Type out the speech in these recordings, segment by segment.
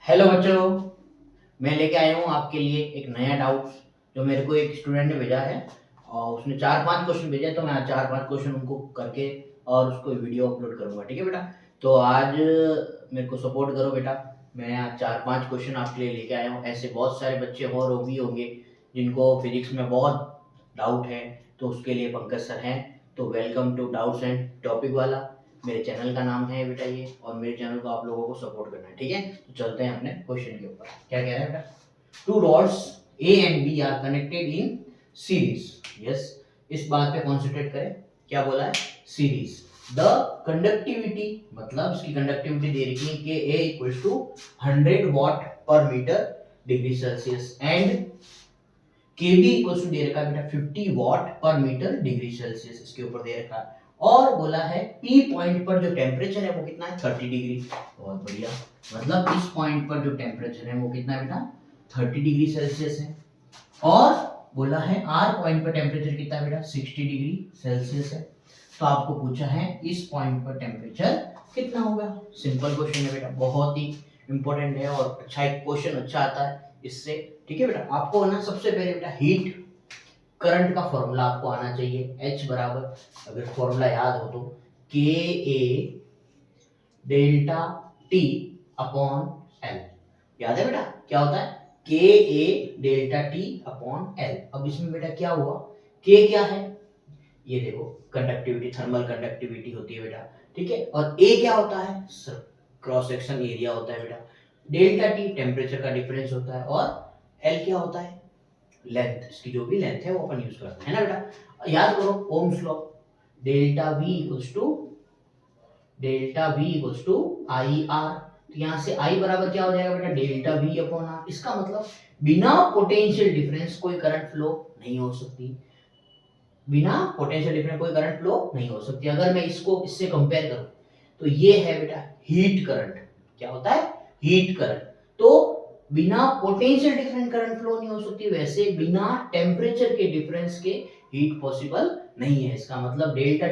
Hello बच्चों, मैं लेके आया हूँ आपके लिए एक नया डाउट जो मेरे को एक स्टूडेंट ने भेजा है। और उसने 4-5 क्वेश्चन भेजे, तो मैं आज 4-5 क्वेश्चन उनको करके और उसको वीडियो अपलोड करूंगा। ठीक है बेटा? तो आज मेरे को सपोर्ट करो बेटा। मैं आज 4-5 क्वेश्चन आपके लिए लेके आया हूँ। ऐसे बहुत सारे बच्चे और वो भी होंगे जिनको फिजिक्स में बहुत डाउट है, तो उसके लिए पंकज सर हैं। तो welcome to doubts and topic वाला। मेरे चैनल का नाम है बेटा ये, और मेरे चैनल को आप लोगों को सपोर्ट करना है। ठीक है? तो चलते हैं अपने क्वेश्चन के ऊपर। क्या कह रहा है बेटा? Two rods A and B are connected in series. Yes, इस बात पे कॉन्सेंट्रेट करें। क्या बोला है? सीरीज। द कंडक्टिविटी, मतलब इसकी कंडक्टिविटी दे रखी है कि ए इक्वल्स टू 100 वॉट पर मीटर डिग्री सेल्सियस एंड के बी इक्वल्स टू दे रखा है बेटा 50 वॉट पर मीटर डिग्री सेल्सियस, इसके ऊपर दे रखा है। और बोला है पी पॉइंट पर जो टेम्परेचर है वो कितना है? 30 डिग्री। बहुत बढ़िया। मतलब इस पॉइंट पर जो टेम्परेचर है वो कितना है बेटा? 30 डिग्री सेल्सियस है। और बोला है आर पॉइंट पर टेम्परेचर कितना है बेटा? 60 डिग्री सेल्सियस है। तो आपको पूछा है इस पॉइंट पर टेम्परेचर कितना होगा। सिंपल क्वेश्चन है बेटा, बहुत ही इंपॉर्टेंट है और अच्छा एक क्वेश्चन अच्छा आता है इससे। ठीक है बेटा? आपको ना सबसे पहले बेटा हीट करंट का फॉर्मूला आपको आना चाहिए। H बराबर, अगर फॉर्मूला याद हो तो, के ए डेल्टा टी अपॉन एल। याद है बेटा क्या होता है? के ए डेल्टा टी अपॉन एल। अब इसमें बेटा क्या हुआ? के क्या है? ये देखो, कंडक्टिविटी, थर्मल कंडक्टिविटी होती है बेटा। ठीक है? और ए क्या होता है? क्रॉस सेक्शन एरिया होता है बेटा। डेल्टा टी टेम्परेचर का डिफरेंस होता है, और एल क्या होता है? लेंथ। इसकी जो भी लेंथ है वो अपन यूज करते हैं ना बेटा। याद करो Ohm's law, delta V equals to I R. तो यहाँ से आई बराबर क्या हो जाएगा बेटा? Delta V upon R. इसका मतलब बिना पोटेंशियल डिफरेंस कोई करंट फ्लो नहीं हो सकती। बिना पोटेंशियल डिफरेंस कोई करंट फ्लो नहीं हो सकती। अगर मैं इसको इससे कंपेयर करूं तो ये है बेटा हीट करंट। क्या होता है? Heat current. तो बिना पोटेंशियल डिफरेंस करंट फ्लो नहीं हो सकती, वैसे बिना टेम्परेचर के डिफरेंस के हीट पॉसिबल नहीं है। इसका मतलब डेल्टा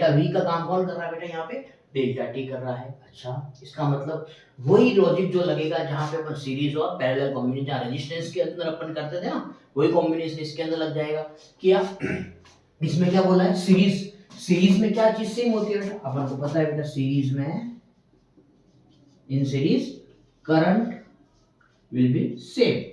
वी का काम कौन कर रहा है बेटा? यहाँ पे डेल्टा टी कर रहा है। अच्छा, इसका मतलब वही लॉजिक जो लगेगा जहां पे अपन सीरीज और पैरेलल कॉम्बिनेशन, जहां रेजिस्टेंस के अंदर अपन करते थे ना, वही कॉम्बिनेशन इसके अंदर लग जाएगा। क्या इसमें क्या बोला है? सीरीज। सीरीज में क्या चीज सेम होती है बेटा? अपन को पता है बेटा, सीरीज में, in series current will be same.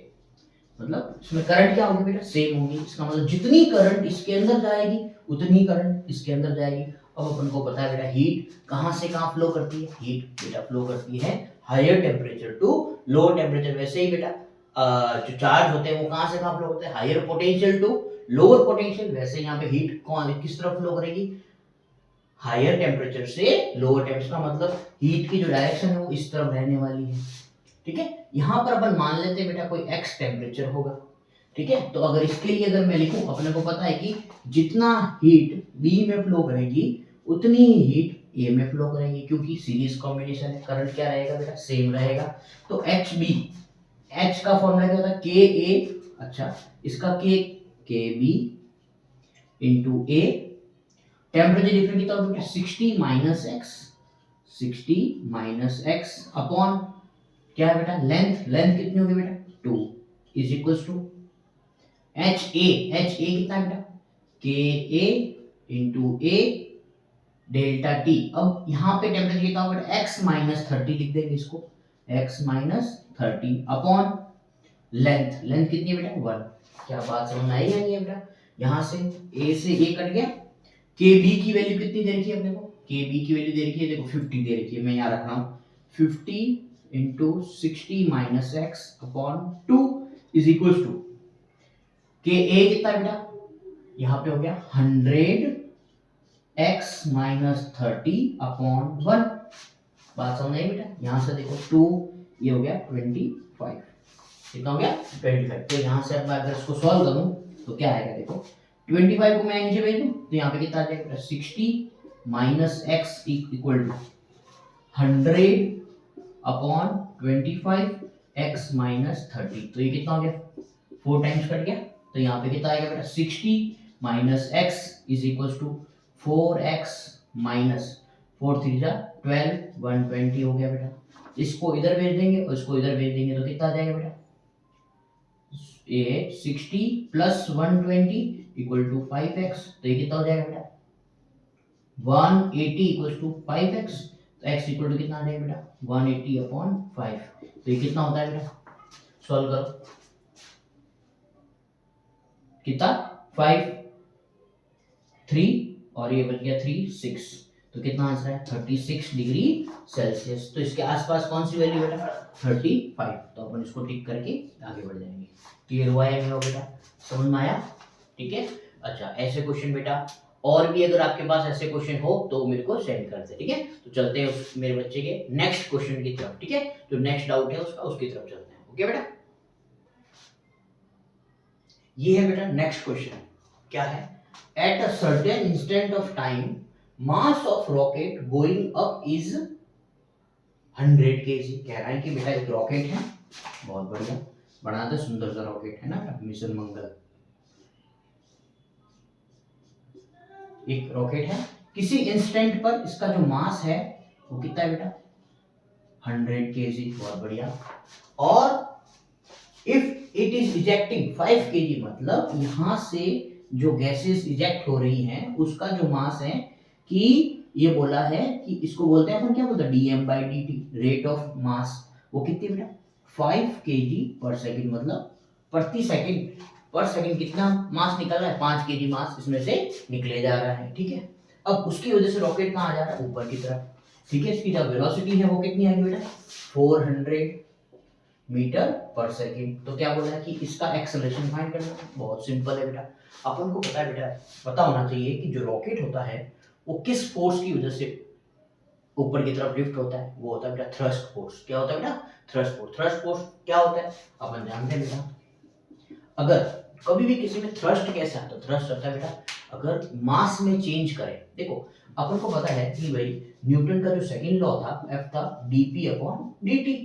मतलब इसमें करंट क्या होगी बेटा? सेम होगी। इसका मतलब जितनी करंट इसके अंदर जाएगी उतनी करंट इसके अंदर जाएगी। अब अपन को पता है बेटा हीट कहां से कहां फ्लो करती है? हीट बेटा फ्लो करती है higher temperature to lower temperature. वैसे ही बेटा जो चार्ज होते हैं वो कहां से कहां फ्लो होते हैं? Higher potential to lower potential. वैसे यहाँ पे हीट कौन किस तरफ फ्लो करेगी? हायर टेम्परेचर से लोअर टेम्परेचर। का मतलब हीट की जो डायरेक्शन है वो इस तरफ रहने वाली है। ठीक है? यहां पर अपन मान लेते हैं बेटा कोई एक्स टेम्परेचर होगा। ठीक है? तो अगर इसके लिए अगर मैं लिखूं, अपने को पता है कि जितना हीट बी में फ्लो करेगी उतनी ही हीट ए में फ्लो करेगी, क्योंकि सीरीज कॉम्बिनेशन है। करंट क्या रहेगा बेटा? सेम रहेगा। तो एच बी, एच का फॉर्मूला क्या होता है? K A. अच्छा, इसका K B into A. Temperature difference कितना होगा? 60 minus X, 60 minus X upon क्या है बेटा? लेंथ। लेंथ कितनी होगी बेटा? 2 is equals to H A. H A कितना है बेटा? K A into A delta T. अब यहाँ पे टेम्परेचर कितना होगा बेटा? एक्स माइनस 30 लिख देंगे इसको, x minus 30 upon length. Length कितनी है बेटा? 1। क्या बात समझ में आई या नहीं है बेटा? यहाँ से ए कट गया। के बी की वैल्यू कितनी दे रखी है अपने को? के बी की वैल्यू दे रखी है, देखो 50 दे रखी है। मैं यहाँ रख रहा हूँ 50 into 60 minus X upon 2 is equal to K A कितना है बेटा? यहाँ पे हो गया 100 एक्स माइनस 30 अपॉन 1। बात समझ आई बेटा? यहाँ से देखो 2, ये हो गया 25। कितना हो गया? 25। तो यहाँ से मैं अगर इसको सॉल्व करूँ तो क्या आएगा? देखो 25 को मैं नीचे भेज दूं तो यहाँ पे कितना आ जाएगा? 60 minus X equal to 100 upon 25 X minus 30। तो ये कितना हो गया? 4 टाइम्स कट गया। तो यहाँ पे कितना आएगा बेटा? 60 minus X is equal to 4x minus 4 3 जा 12 120 हो गया बेटा। इसको इधर भेज देंगे और इसको इधर भेज देंगे तो कितना आ जाएगा बेटा, ये 60 प्लस 120 इक्वल टू 5x। तो ये कितना हो जाएगा बेटा, 180 इक्वल टू 5x। तो x इक्वल टू कितना आ जाएगा बेटा, 180 अपॉन 5। तो ये कितना होता है बेटा, सॉल्व करो, कितना 5 3 और ये बच गया 3 6। तो कितना आंसर है 36 डिग्री सेल्सियस। तो इसके आसपास कौन सी वैल्यू बेटा 35। तो अपन इसको टिक करके आगे बढ़ जाएंगे। क्लियर हुआ है मेरा बेटा, समझ में आया, ठीक है। अच्छा ऐसे क्वेश्चन बेटा और भी अगर आपके पास ऐसे क्वेश्चन हो तो मेरे को सेंड कर दे, ठीक है। तो चलते हैं उस मेरे बच्चे के नेक्स्ट क्वेश्चन की तरफ, ठीक है। जो नेक्स्ट डाउट है उसका उसकी तरफ चलते हैं, ओके बेटा। ये है बेटा नेक्स्ट क्वेश्चन, क्या है, at a certain instant of time mass of rocket going up is 100 kg। कह रहा है कि बेटा एक रॉकेट है, बहुत बढ़िया, बनाते सुंदर सा रॉकेट है ना, मिशन मंगल। एक रॉकेट है, किसी इंस्टेंट पर इसका जो मास है वो कितना है बेटा 100 kg, बहुत बढ़िया। और if it is ejecting 5 kg, मतलब यहां से जो गैसेस इजेक्ट हो रही हैं उसका जो मास है, कि ये बोला है कि इसको बोलते हैं अपन, क्या बोलते हैं, dm/dt, रेट ऑफ मास। वो कितनी बेटा 5 kg पर सेकंड, मतलब प्रति सेकंड, पर सेकंड कितना मास निकल रहा है, 5 kg मास इसमें से निकले जा रहा है, ठीक है। अब उसकी वजह से रॉकेट कहाँ जा रहा है, ऊपर की तरफ, ठीक है। इसकी जो वेलोसिटी है वो कितनी आएगी बेटा 400 मीटर पर सेकंड। तो क्या बोला है कि इसका एक्सेलरेशन फाइंड करना है, बहुत सिंपल है बेटा। अपन को पता है बेटा, पता होना चाहिए कि जो रॉकेट होता है वो किस फोर्स की वजह से ऊपर की तरफ लिफ्ट होता है, वो होता है बेटा थ्रस्ट फोर्स। क्या होता है बेटा थ्रस्ट फोर्स। थ्रस्ट फोर्स क्या होता है अपन जानते हैं बेटा, अगर कभी भी किसी में थ्रस्ट कैसे आता है, थ्रस्ट होता है बेटा अगर मास में चेंज करे। देखो अपन को पता है कि भाई न्यूटन का जो सेकंड लॉ था F था dp अपॉन dt,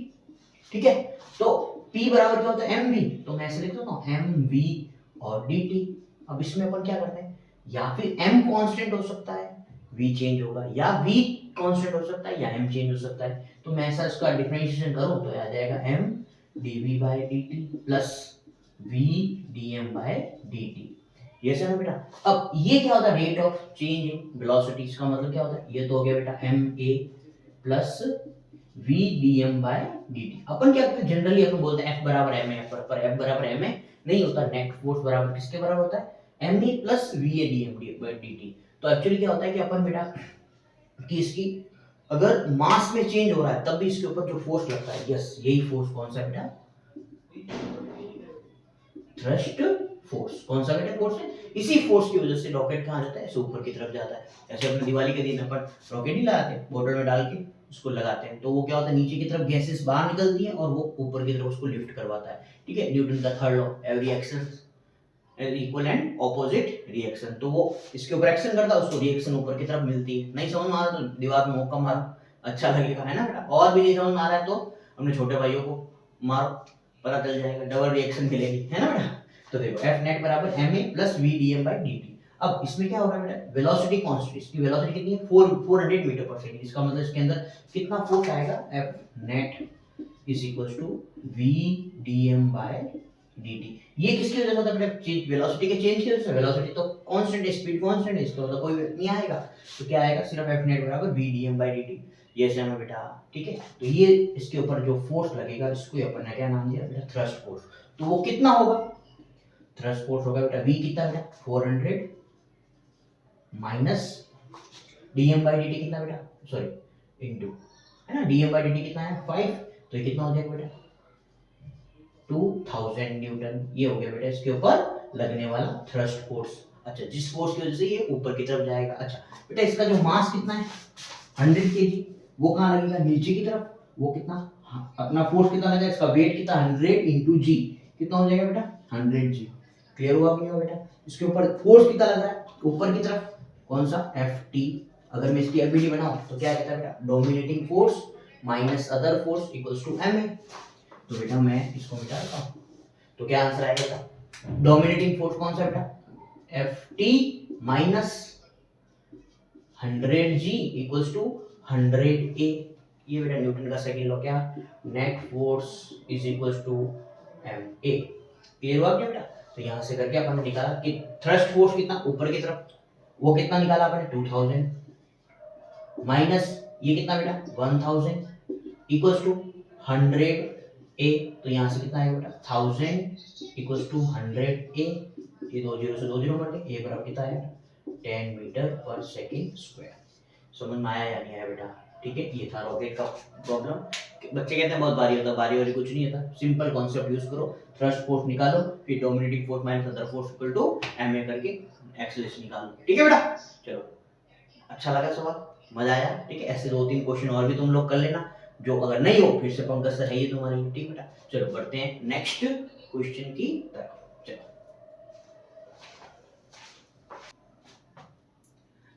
ठीक है। तो P बराबर क्या होता है mv, तो मैं ऐसे लिख देता हूँ mv और dt। अब इसमें अपन क्या करते हैं, या फिर m कांस्टेंट हो सकता है, v चेंज होगा, या v कांस्टेंट हो सकता है, या m चेंज हो सकता है। तो मैं ऐसा इसका डिफरेंशिएशन करूं तो आ जाएगा m dv/dt plus v dm/dt। ये सही है बेटा। अब ये क्या होता है, rate of change in velocity, इसका मतलब क्या होता है, ये तो हो गया बेटा ma प्लस v dm/dt। अपन क्या करते हैं, जनरली अपन बोलते हैं F बराबर ma, पर F बराबर ma नहीं होता, नेट फोर्स बराबर किसके बराबर होता है ma प्लस va dm/dt। तो एक्चुअली क्या होता है कि अपन बेटा कि इसकी अगर मास में चेंज हो रहा है तब भी इसके ऊपर जो फोर्स लगता है, यस यही फोर्स कौन सा बेटा थ्रस्ट फोर्स। कौन सा बेटा फोर्स है, इसी फोर्स की वजह से रॉकेट कहाँ जाता है, ऐसे ऊपर की तरफ जाता है। ऐसे अपने दिवाली के दिन अपन रॉकेट नहीं लगाते, बोतल में डाल के उसको लगाते हैं, तो वो क्या होता है नीचे की तरफ गैसेस बाहर निकलती है और वो ऊपर की तरफ उसको लिफ्ट करवाता है, ठीक है। न्यूटन का third law, every action equal and opposite reaction. तो वो इसके ऊपर एक्शन करता है, उसको रिएक्शन ऊपर की तरफ मिलती है। नहीं समझ में आ रहा तो दीवार में मुक्का मारो, अच्छा लगेगा, है ना बेटा। और भी नहीं समझ में आ रहा है तो अपने छोटे भाइयों को मारो, पता चल जाएगा, डबल रिएक्शन मिलेगी, है ना बेटा। तो देखो F नेट बराबर ma प्लस v dm/dt। अब इसमें क्या हो रहा है बेटा, वेलोसिटी कांस्टेंट, इसकी वेलोसिटी कितनी है 400 मीटर पर सेकंड। इसका मतलब इसके अंदर कितना फोर्स आएगा, F net is equals to v dm/dt। ये किसकी वजह से होता है बेटा, चेंज वेलोसिटी के चेंज की वजह से। वेलोसिटी तो कांस्टेंट है, स्पीड कांस्टेंट है, इसका मतलब कोई नहीं आएगा। तो क्या आएगा, सिर्फ F नेट बराबर v dm/dt। ये सेम है बेटा, ठीक है। तो ये इसके ऊपर जो फोर्स लगेगा इसको अपन ने क्या नाम दिया बेटा थ्रस्ट फोर्स। तो वो कितना होगा, थ्रस्ट फोर्स होगा बेटा v कितना बेटा 400 माइनस dm/dt कितना बेटा, सॉरी इनटू, है ना, dm/dt कितना है 5। तो ये कितना हो जाएगा बेटा 2000 न्यूटन। ये हो गया बेटा इसके ऊपर लगने वाला थ्रस्ट फोर्स। अच्छा, जिस फोर्स की वजह से ये ऊपर की तरफ जाएगा। अच्छा बेटा इसका जो मास कितना है 100 kg, वो कहाँ लगेगा नीचे की तरफ, वो कितना, हाँ, अपना फोर्स कितना लगा, इसका वेट कितना 100 इंटू जी, कितना हो जाएगा बेटा 100 g। क्लियर हुआ कि नहीं बेटा। इसके ऊपर फोर्स कितना लग रहा है ऊपर की तरफ, कौन सा Ft। अगर मैं इसकी एबिलिटी बनाऊं तो क्या कहता है बेटा, dominating force minus other force equals to ma। तो बेटा मैं इसको मिटा देता हूं, तो क्या आंसर आएगा बेटा, डोमिनेटिंग फोर्स कौन सा बेटा Ft minus 100 g equals to 100A, ये बेटा न्यूटन का सेकंड लॉ, क्या net force is equal to ma। Clear हुआ क्या बेटा? तो यहाँ से करके अपन ने निकाला कि थ्रस्ट फोर्स कितना ऊपर की तरफ, वो कितना निकाला अपन ने 2000 माइनस ये कितना बेटा 1000 इक्वल्स टू 100A। तो यहाँ से कितना आएगा बेटा 1000 इक्वल्स टू 100A, ये दो जीरो से दो जीरो कट गए, ये बराबर कितना आएगा 10 मीटर पर सेकेंड स्क्वायर। समझ में आया या नहीं आया बेटा? ठीक है, ये था रॉकेट का प्रॉब्लम। बच्चे कहते हैं बहुत भारी होता, भारी वाली कुछ नहीं होता, सिंपल कॉन्सेप्ट यूज करो, थ्रस्ट फोर्स निकालो, फिर dominating force minus other force equal to ma करके एक्सेलरेशन निकालो। ठीक है बेटा, चलो अच्छा लगा सवाल, मजा आया? ठीक है, ऐसे दो तीन क्वेश्चन और भी तुम लोग कर लेना, जो अगर नहीं हो फिर से पंकज सर है ही तुम्हारे लिए। ठीक बेटा, चलो बढ़ते हैं नेक्स्ट क्वेश्चन की तरफ।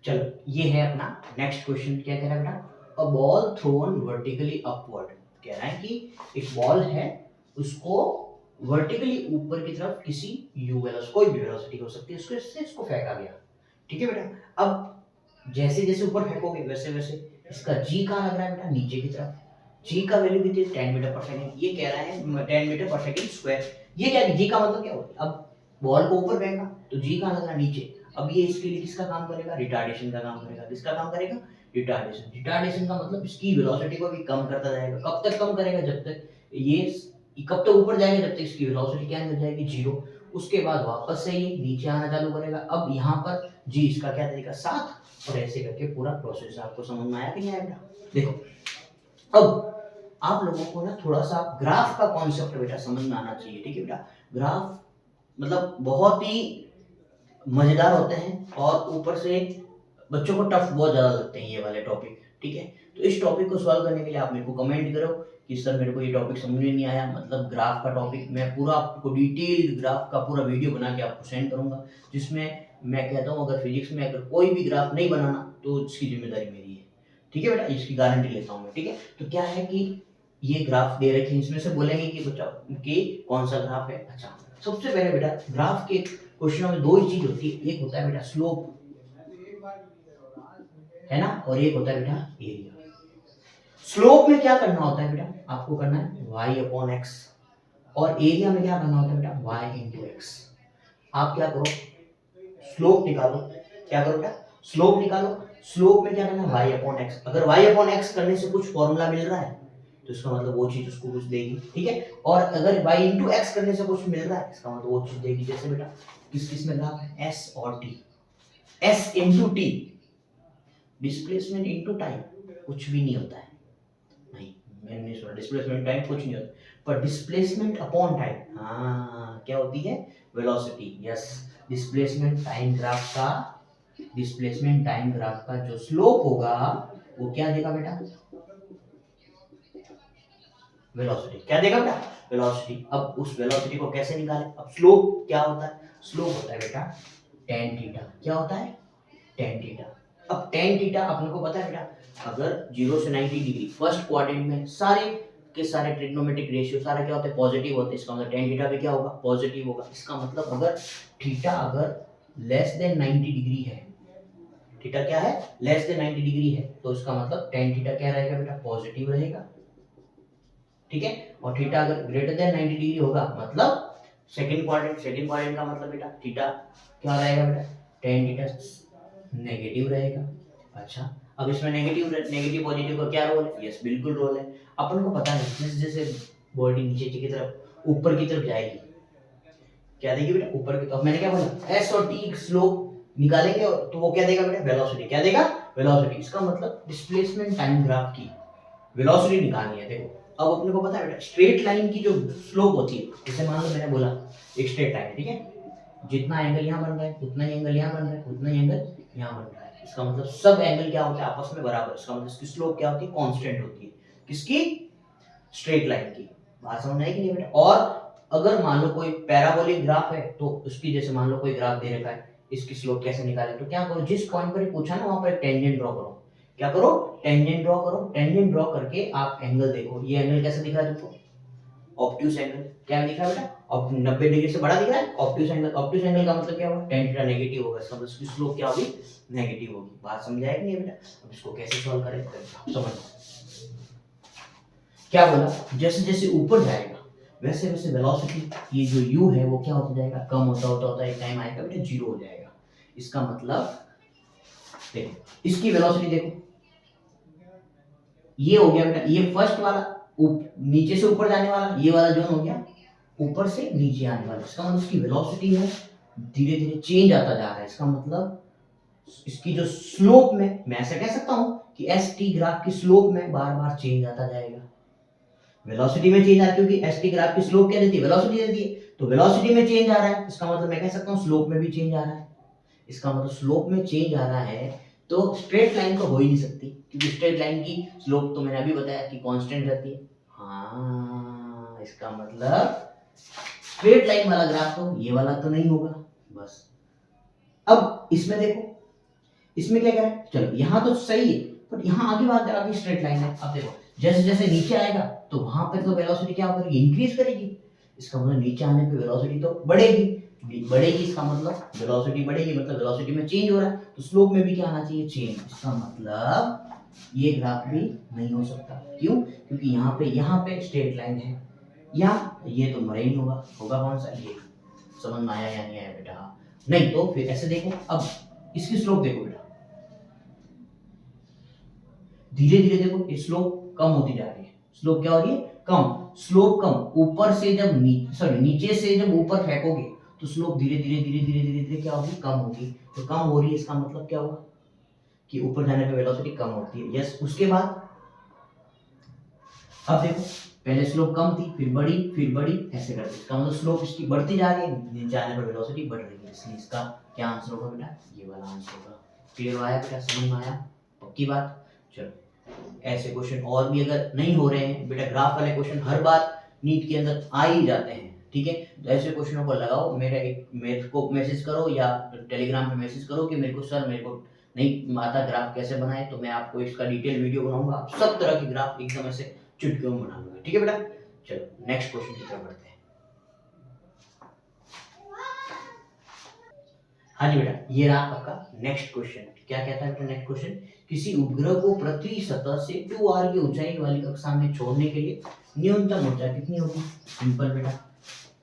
चलो ये है अपना नेक्स्ट क्वेश्चन, क्या कह रहा है बेटा, a ball thrown vertically upward. कह रहा है कि एक बॉल है, उसको वर्टिकली ऊपर की तरफ किसी u वेलोसिटी, कोई भी वेलोसिटी हो सकती है, उसको इससे इसको फेंका गया। ठीक है बेटा, अब जैसे जैसे ऊपर फेंकोगे वैसे वैसे इसका g कहाँ लग रहा है बेटा, नीचे की तरफ। g का वैल्यू कितनी है 10 मीटर पर सेकंड, ये कह रहा है 10 मीटर पर सेकंड स्क्वायर। ये क्या g का मतलब क्या होता है, अब बॉल को ऊपर फेंका तो g कहाँ लग रहा है नीचे। अब ये इसके लिए किसका काम करेगा, रिटार्डेशन का काम करेगा। किसका काम करेगा, रिटार्डेशन। रिटार्डेशन का मतलब इसकी वेलोसिटी को भी कम करता जाएगा। कब तक कम करेगा, जब तक ये कब तक ऊपर जाएगा, जब तक इसकी वेलोसिटी क्या हो जाएगी जीरो। उसके बाद वापस से ये नीचे आना चालू करेगा। अब यहाँ पर जी इसका क्या तरीका 7, और ऐसे करके पूरा प्रोसेस आपको समझ में आया कि नहीं आया बेटा? देखो अब आप लोगों को ना थोड़ा सा ग्राफ का कॉन्सेप्ट बेटा समझ में आना चाहिए। ठीक है बेटा, ग्राफ मतलब बहुत ही मजेदार होते हैं और ऊपर से बच्चों को टफ बहुत ज्यादा लगते हैं ये वाले टॉपिक। ठीक है, तो इस टॉपिक को सॉल्व करने के लिए आप मेरे को कमेंट करो कि सर मेरे को ये टॉपिक समझ में नहीं आया, मतलब ग्राफ का टॉपिक मैं पूरा आपको डिटेल्ड ग्राफ का पूरा वीडियो बना के आपको सेंड करूंगा, जिसमें मैं कहता हूँ अगर फिजिक्स में अगर कोई भी ग्राफ नहीं बनाना तो इसकी जिम्मेदारी मेरी है। ठीक है बेटा, इसकी गारंटी लेता हूँ मैं। ठीक है, तो क्या है कि ये ग्राफ दे रखे हैं, इसमें से बोलेंगे कि बच्चा कि कौन सा ग्राफ है। अच्छा, सबसे पहले बेटा ग्राफ के क्वेश्चनों में दो ही चीज होती है, एक होता है बेटा स्लोप, है ना, और एक होता है बेटा एरिया। स्लोप में क्या करना होता है बेटा, आपको करना है y अपॉन एक्स, और एरिया में क्या करना होता है बेटा y इंटू एक्स। आप क्या करो, स्लोप निकालो। क्या करो बेटा, स्लोप निकालो। स्लोप में क्या करना है y अपॉन एक्स। अगर y अपॉन एक्स करने से कुछ फॉर्मूला मिल रहा है तो इसका मतलब वो चीज उसको कुछ देगी। ठीक है, और अगर y इंटू एक्स करने से कुछ मिल रहा है इसका मतलब वो चीज देगी। जैसे बेटा किस किस में ग्राफ है, s और t, s into T, displacement into time कुछ भी नहीं होता है। नहीं, मैंने नहीं सुना डिस्प्लेसमेंट टाइम कुछ नहीं होता, पर डिस्प्लेसमेंट अपॉन टाइम हाँ क्या होती है, velocity. Yes, displacement time graph का, डिस्प्लेसमेंट टाइम ग्राफ का जो स्लोप होगा वो क्या देगा बेटा, वेलोसिटी। क्या देगा बेटा, वेलोसिटी। अब उस वेलोसिटी को कैसे निकालें, अब स्लोप क्या होता है, स्लोप होता है बेटा tan थीटा। क्या होता है, tan थीटा। अब tan थीटा अपने को पता है बेटा, अगर 0 से 90 डिग्री फर्स्ट क्वाड्रेंट में सारे के सारे ट्रिग्नोमेट्रिक रेशियो सारे क्या होते हैं, पॉजिटिव होते हैं, इसका मतलब tan थीटा भी क्या होगा, पॉजिटिव होगा। इसका मतलब अगर थीटा अगर लेस देन 90 डिग्री है, थीटा क्या है, लेस देन 90 डिग्री है, तो इसका मतलब tan थीटा क्या रहेगा बेटा, पॉजिटिव रहेगा। ठीक है, और थीटा अगर ग्रेटर देन 90 डिग्री होगा मतलब सेकंड क्वाड्रेंट, सेकंड क्वाड्रेंट का मतलब बेटा थीटा क्या रहेगा बेटा, tan थीटा नेगेटिव रहेगा। अच्छा, अब इसमें नेगेटिव नेगेटिव पॉजिटिव का क्या रोल है, यस बिल्कुल रोल है। अपन को पता है जैसे जैसे बॉडी नीचे की तरफ ऊपर की तरफ जाएगी क्या देगी बेटा, ऊपर की तरफ। मैंने क्या बोला, s और t स्लोप निकालेंगे तो वो क्या देगा बेटा, वेलोसिटी। क्या देगा, वेलोसिटी। इसका मतलब डिस्प्लेसमेंट टाइम ग्राफ की वेलोसिटी निकालनी है। देखो अब अपने को पता है बेटा स्ट्रेट लाइन की जो स्लोप होती है, जैसे मान लो मैंने बोला एक स्ट्रेट लाइन है, ठीक है, जितना एंगल यहाँ बन रहा है उतना ही एंगल यहाँ बन रहा है, उतना ही एंगल यहाँ बन रहा है। इसका मतलब सब एंगल क्या होता है, आपस में बराबर। इसका मतलब इसकी स्लोप क्या होती है, कांस्टेंट होती है। किसकी, स्ट्रेट लाइन की। बात समझ आई कि नहीं बेटा? और अगर मान लो कोई पैराबोलिक ग्राफ है तो उसकी, जैसे मान लो कोई ग्राफ दे रखा है, इसकी स्लोप कैसे निकाले, तो क्या करो, जिस पॉइंट पर पूछा ना वहां पर टेंजेंट ड्रॉ करो। क्या करो, टेंजेंट ड्रॉ करो। टेंजेंट ड्रॉ करके आप एंगल देखो, ये एंगल कैसे दिख रहा है देखो, ऑब्ट्यूज एंगल। क्या दिख रहा है बेटा? 90 डिग्री से बड़ा दिख रहा है ऑब्ट्यूज एंगल। ऑब्ट्यूज एंगल का मतलब क्या होगा? tan थीटा नेगेटिव होगा, इसका मतलब इसकी स्लोप क्या होगी? नेगेटिव होगी। बात समझ आएगी नहीं बेटा? अब इसको कैसे सॉल्व करें समझ। क्या बोला? जैसे जैसे ऊपर जाएगा वैसे वैसे वेलोसिटी, ये जो u है वो क्या होता जाएगा? कम होता होता होता एक टाइम आएगा बेटा जीरो हो जाएगा। इसका मतलब देखो इसकी वेलोसिटी देखो, ये हो गया बेटा, ये फर्स्ट वाला नीचे से ऊपर जाने वाला, ये वाला जोन हो गया ऊपर से नीचे आने वाला। इसका मतलब इसकी वेलोसिटी है धीरे धीरे चेंज आता जा रहा है। इसका मतलब इसकी जो स्लोप में, मैं ऐसा कह सकता हूं कि एस टी ग्राफ की स्लोप में बार बार चेंज आता जाएगा। वेलोसिटी में चेंज आ रहा है क्योंकि एस टी ग्राफ की स्लोप क्या देती है? वेलोसिटी देती है। तो वेलोसिटी में चेंज आ रहा है, इसका मतलब मैं कह सकता हूं स्लोप में भी चेंज आ रहा है। इसका मतलब स्लोप में चेंज आ रहा है तो स्ट्रेट लाइन तो हो ही नहीं सकती, क्योंकि स्ट्रेट लाइन की स्लोप तो मैंने अभी बताया कि कांस्टेंट रहती है। हाँ, इसका मतलब स्ट्रेट लाइन वाला ग्राफ तो ये वाला तो नहीं होगा। बस अब इसमें देखो, इसमें क्या करें? चलो यहाँ तो सही है, बट यहाँ आगे बात आगे स्ट्रेट लाइन है। अब देखो जैसे जैसे नीचे आएगा तो वहां पर तो वेलोसिटी क्या करेगी? इंक्रीज करेगी। इसका मतलब नीचे आने पे वेलोसिटी तो बढ़ेगी, इसका मतलब वेलोसिटी बढ़ेगी, मतलब वेलोसिटी में चेंज हो रहा है तो स्लोप में भी क्या आना चाहिए? चेंज। इसका मतलब ये ग्राफ भी नहीं हो सकता। क्यों? क्योंकि यहाँ पे स्ट्रेट लाइन है, या ये तो मरे ही होगा कौन सा? ये। समझ में आया या नहीं आया बेटा? नहीं तो फिर ऐसे देखो, अब इसकी स्लोप देखो बेटा, धीरे धीरे देखो ये स्लोप कम होती जा रही है। स्लोप क्या हो रही है? कम। स्लोप कम, ऊपर से जब नीचे से जब ऊपर फेंकोगे तो स्लोप धीरे धीरे धीरे धीरे धीरे धीरे क्या होगी? कम होगी। तो कम हो रही है, इसका मतलब क्या होगा? कि ऊपर जाने पे वेलोसिटी कम होती है। यस। उसके बाद अब देखो, पहले स्लोप कम थी, फिर बढ़ी, ऐसे करके इसका मतलब स्लोप इसकी बढ़ती जा रही है, नीचे आने पर वेलोसिटी बढ़ रही है। इसलिए इसका क्या आंसर होगा बेटा? ये वाला आंसर होगा। क्लियर आया बेटा? समझ में आया? पक्की बात? चलो, ऐसे क्वेश्चन और भी अगर नहीं हो रहे हैं बेटा, ग्राफ वाले क्वेश्चन हर बार नीट के अंदर आ ही जाते हैं, ठीक है? तो ऐसे क्वेश्चनों को लगाओ, मेरे को मैसेज करो या टेलीग्राम पे मैसेज करो कि मेरे को नहीं आता ग्राफ कैसे बनाए, तो मैं आपको इसका डिटेल वीडियो बनाऊंगा। सब तरह के ग्राफ एकदम ऐसे चुटकियों में बना लूंगा, ठीक है बेटा? चलो नेक्स्ट क्वेश्चन की तरफ बढ़ते हैं। हाँ जी बेटा, ये रहा आपका नेक्स्ट क्वेश्चन। क्या कहता है बेटा नेक्स्ट क्वेश्चन? किसी उपग्रह को पृथ्वी सतह से 2r की ऊंचाई वाली कक्षा में छोड़ने के लिए न्यूनतम ऊर्जा कितनी होगी? सिंपल बेटा,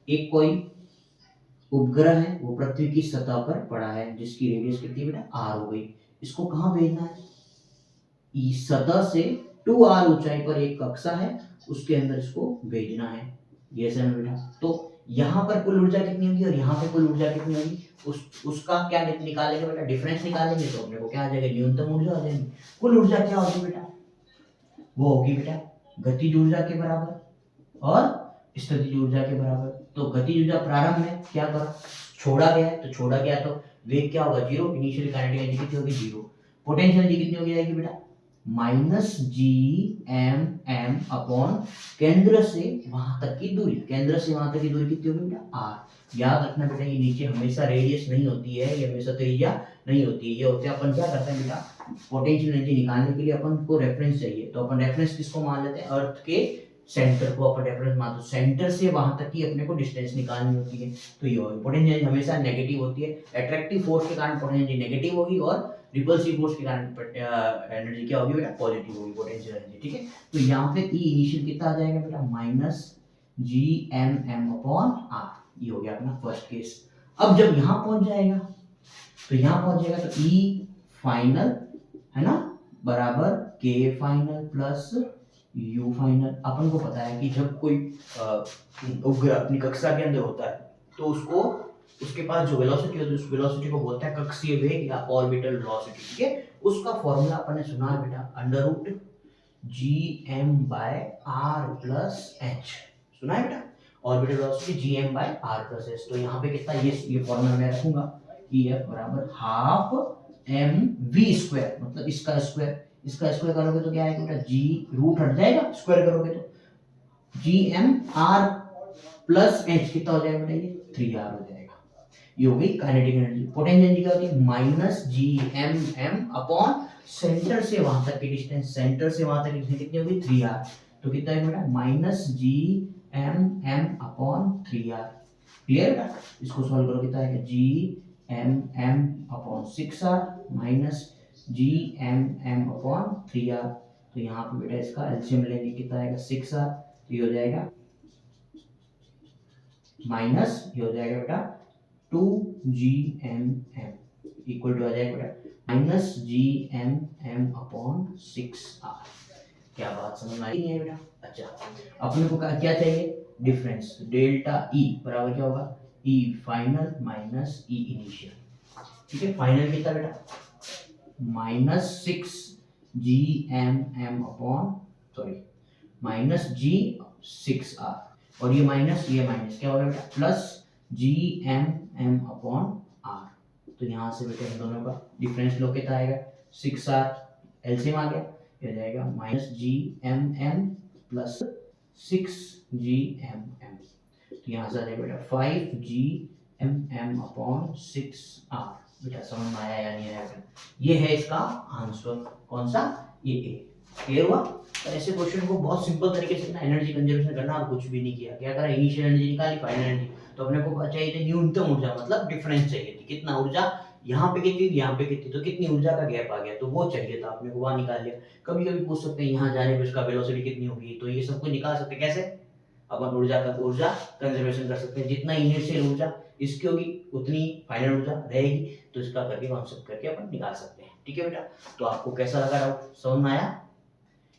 एक कोई उपग्रह है वो पृथ्वी की सतह पर पड़ा है जिसकी रेडियस कितनी बेटा? r हो गई। इसको कहाँ भेजना है? सतह से 2r ऊंचाई पर एक कक्षा है, उसके अंदर इसको भेजना है। ये समझ बेटा? तो यहाँ पर कुल ऊर्जा कितनी होगी और यहाँ पे कुल ऊर्जा कितनी होगी? उसका क्या निकालेंगे बेटा? डिफरेंस निकालेंगे तो अपने को क्या आ जाएगा? न्यूनतम ऊर्जा आ जाएगी। कुल ऊर्जा क्या होगी बेटा? वो होगी बेटा गतिज ऊर्जा के बराबर और स्थितिज ऊर्जा के बराबर। तो गतिज ऊर्जा प्रारंभ में क्या करा? छोड़ा गया है, तो छोड़ा गया तो वेग क्या होगा? जीरो। इनिशियल काइनेटिक एनर्जी कितनी होगी? जीरो। पोटेंशियल एनर्जी कितनी हो जाएगी बेटा? Minus G M M upon केंद्र से वहां तक की दूरी। केंद्र से वहां तक की दूरी कितनी होगी बेटा? आर। याद रखना बेटा, ये नीचे हमेशा रेडियस नहीं होती है, ये हमेशा त्रिज्या नहीं होती है। ये होते हैं, अपन क्या करते हैं बेटा, पोटेंशियल एनर्जी निकालने के लिए अपन को रेफरेंस चाहिए, तो अपन रेफरेंस किसको मान लेते हैं? अर्थ के सेंटर को अपन रेफरेंस मानते हैं। सेंटर से वहां तक की अपने को डिस्टेंस निकालनी होती है। तो ये पोटेंशियल एनर्जी हमेशा नेगेटिव होती है। अट्रैक्टिव फोर्स के कारण पोटेंशियल एनर्जी नेगेटिव होगी और रिपल्सिव फोर्स के कारण एनर्जी क्या होगी बेटा? पॉजिटिव होगी पोटेंशियल एनर्जी, ठीक है? तो यहाँ पे ई इनिशियल कितना आ जाएगा बेटा? Minus G M M upon R. ये हो गया अपना फर्स्ट केस। अब जब यहाँ पहुंच जाएगा तो यहाँ पहुंच जाएगा तो ई फाइनल है ना बराबर के फाइनल प्लस यू फाइनल। अपन को पता है कि जब कोई उपग्रह अपनी कक्षा के अंदर होता है तो उसको उसके पास जो वेलोसिटी होती है उस वेलोसिटी को बोलते हैं कक्षीय वेग या ऑर्बिटल वेलोसिटी, ठीक है? उसका फॉर्मूला अपन ने सुना है बेटा, under root G M by R plus H. सुना है बेटा? Orbital velocity G M by R plus H. तो यहाँ पे कितना ये फॉर्मूला मैं रखूंगा ई एफ बराबर हाफ एम वी स्क्वायर, मतलब इसका स्क्वायर करोगे तो क्या आएगा बेटा? जी रूट हट जाएगा, स्क्वायर करोगे तो G M R plus H कितना हो जाएगा बेटा? ये 3r हो जाएगा। ये हो गई काइनेटिक एनर्जी। पोटेंशियल एनर्जी क्या होती है? Minus G M M upon centre से वहां तक की डिस्टेंस। सेंटर से वहां तक की डिस्टेंस कितनी होगी? 3r। तो कितना है बेटा? माइनस जी GMM/3R। क्लियर बेटा? इसको सॉल्व करो, कितना आएगा GMM/6R माइनस GMM/3R। तो यहाँ पे बेटा इसका एलसीएम लेंगे, कितना आएगा 6R, तो ये हो जाएगा माइनस, ये हो जाएगा बेटा 2GMM इक्वल टू आ जाएगा बेटा -GMM/6R। क्या बात समझ में आई नहीं है बेटा? अच्छा, अपने को क्या चाहिए? डिफरेंस। डेल्टा ई बराबर क्या होगा? ई फाइनल माइनस ई इनिशियल। ठीक है, फाइनल कितना बेटा? -6 और ये माइनस क्या होगा बेटा? Plus GMM/R। तो यहाँ से बेटा इन दोनों का डिफरेंस लो, कितना आएगा? 6R, एलसीएम आ गया, ये हो जाएगा -GMM प्लस 6GMM। तो यहाँ से आ जाएगा बेटा 5GMM/6R। बेटा समझ में आया या नहीं आया बेटा? ये है इसका आंसर। कौन सा? ये ए। क्लियर हुआ? तो ऐसे क्वेश्चन को बहुत सिंपल तरीके से ना एनर्जी कंजर्वेशन करना, और कुछ भी नहीं किया। क्या करा? इनिशियल एनर्जी निकाली, फाइनल एनर्जी। तो अपने को चाहिए थी न्यूनतम ऊर्जा, मतलब डिफरेंस चाहिए थी। कितना ऊर्जा? यहाँ पे कितनी थी, यहाँ पे कितनी, तो कितनी ऊर्जा का गैप आ गया, तो वो चाहिए था अपने को, वहां निकाल लिया। कभी कभी पूछ सकते हैं यहाँ जाने पर इसका वेलोसिटी कितनी होगी, तो ये सब कुछ निकाल सकते हैं। कैसे? अपन ऊर्जा कंजर्वेशन कर सकते हैं। जितना इनिशियल ऊर्जा इसकी होगी उतनी फाइनल ऊर्जा रहेगी, तो इसका करके कॉन्सेप्ट करके अपन निकाल सकते हैं। ठीक है बेटा? तो आपको कैसा लगा डाउट? समझ में आया?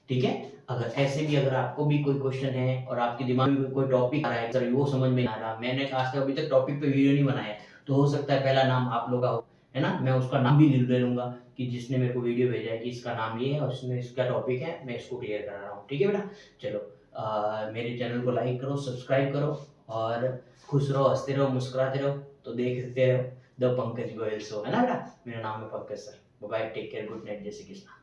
ठीक है। अगर ऐसे भी अगर आपको भी कोई क्वेश्चन है और आपके दिमाग में कोई टॉपिक आ रहा है, सर वो समझ में आ रहा, मैंने आज तक अभी तक टॉपिक पे वीडियो नहीं बनाया, तो हो सकता है पहला नाम आप लोग का हो, है ना? मैं उसका नाम भी ले लूंगा कि जिसने मेरे को वीडियो भेजा है कि इसका नाम ये है और इसमें इसका टॉपिक है, मैं इसको क्लियर करा रहा हूँ। ठीक है बेटा? चलो, मेरे चैनल को लाइक करो, सब्सक्राइब करो, और खुश रहो, हंसते रहो, मुस्कुराते रहो। तो देखते रहो द पंकज गोयल शो, है ना बेटा? मेरा नाम है Pankaj sir. Bye, take care, good night, Jai Shri Krishna.